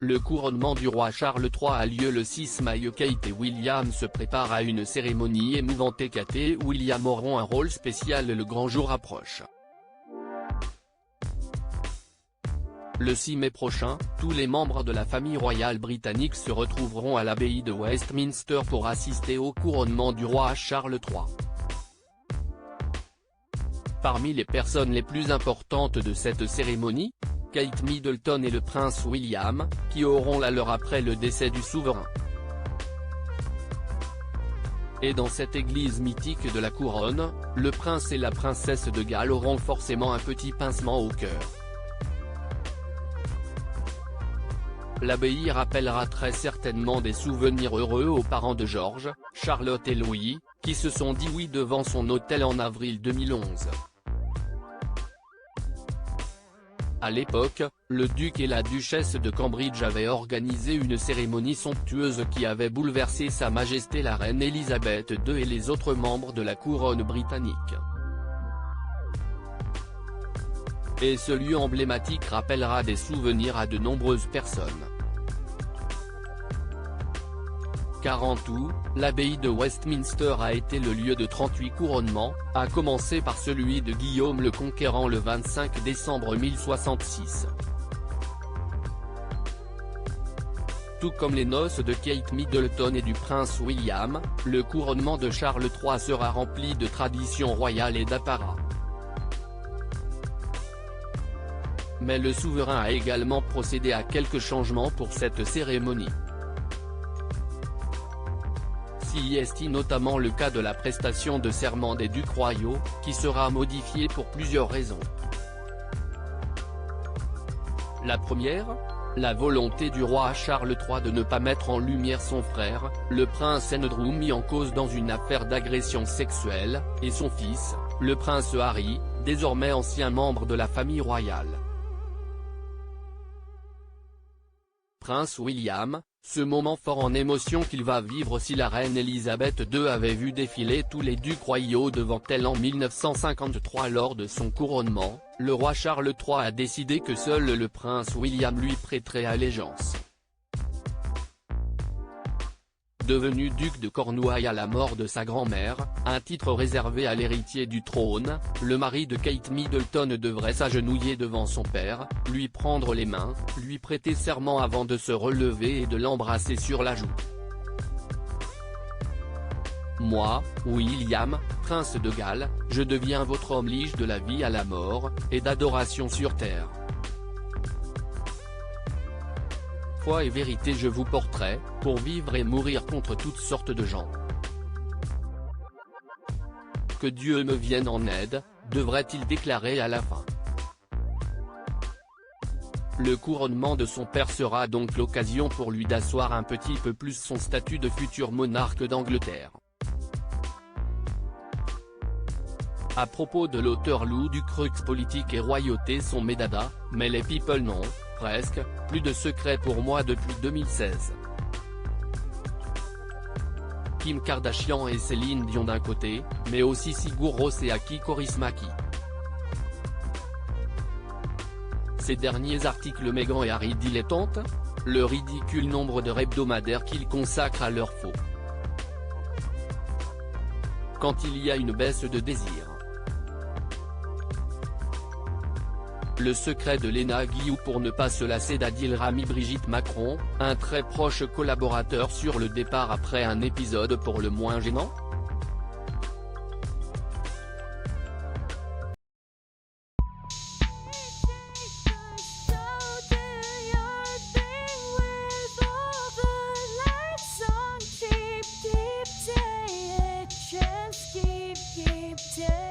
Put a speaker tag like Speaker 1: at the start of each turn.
Speaker 1: Le couronnement du roi Charles III a lieu le 6 mai. Kate et William se préparent à une cérémonie émouvante. Kate et William auront un rôle spécial. Le grand jour approche. Le 6 mai prochain, tous les membres de la famille royale britannique se retrouveront à l'abbaye de Westminster pour assister au couronnement du roi Charles III. Parmi les personnes les plus importantes de cette cérémonie, Kate Middleton et le prince William, qui auront la leur après le décès du souverain. Et dans cette église mythique de la couronne, le prince et la princesse de Galles auront forcément un petit pincement au cœur. L'abbaye rappellera très certainement des souvenirs heureux aux parents de George, Charlotte et Louis, qui se sont dit oui devant son autel en avril 2011. À l'époque, le duc et la duchesse de Cambridge avaient organisé une cérémonie somptueuse qui avait bouleversé Sa Majesté la Reine Elisabeth II et les autres membres de la couronne britannique. Et ce lieu emblématique rappellera des souvenirs à de nombreuses personnes. Car en tout, l'abbaye de Westminster a été le lieu de 38 couronnements, à commencer par celui de Guillaume le Conquérant le 25 décembre 1066. Tout comme les noces de Kate Middleton et du prince William, le couronnement de Charles III sera rempli de traditions royales et d'apparat. Mais le souverain a également procédé à quelques changements pour cette cérémonie. C'est notamment le cas de la prestation de serment des ducs royaux, qui sera modifiée pour plusieurs raisons. La première, la volonté du roi Charles III de ne pas mettre en lumière son frère, le prince Andrew mis en cause dans une affaire d'agression sexuelle, et son fils, le prince Harry, désormais ancien membre de la famille royale. Prince William, ce moment fort en émotion qu'il va vivre si la reine Elisabeth II avait vu défiler tous les ducs royaux devant elle en 1953 lors de son couronnement, le roi Charles III a décidé que seul le prince William lui prêterait allégeance. Devenu duc de Cornouailles à la mort de sa grand-mère, un titre réservé à l'héritier du trône, le mari de Kate Middleton devrait s'agenouiller devant son père, lui prendre les mains, lui prêter serment avant de se relever et de l'embrasser sur la joue. Moi, William, prince de Galles, je deviens votre homme lige de la vie à la mort, et d'adoration sur terre. Foi et vérité je vous porterai, pour vivre et mourir contre toutes sortes de gens. Que Dieu me vienne en aide, devrait-il déclarer à la fin. Le couronnement de son père sera donc l'occasion pour lui d'asseoir un petit peu plus son statut de futur monarque d'Angleterre. À propos de l'auteur Lou Ducreux, politique et royauté sont mes dadas, mais les people non, presque, plus de secret pour moi depuis 2016. Kim Kardashian et Céline Dion d'un côté, mais aussi Sigur Rós et Aki Kaurismäki. Ces derniers articles Meghan et Harry dilettantes, le ridicule nombre d'heures hebdomadaires qu'ils consacrent à leur faux. Quand il y a une baisse de désir. Le secret de Léna Guillou pour ne pas se lasser d'Adil Rami. Brigitte Macron, un très proche collaborateur sur le départ après un épisode pour le moins gênant.
Speaker 2: Keep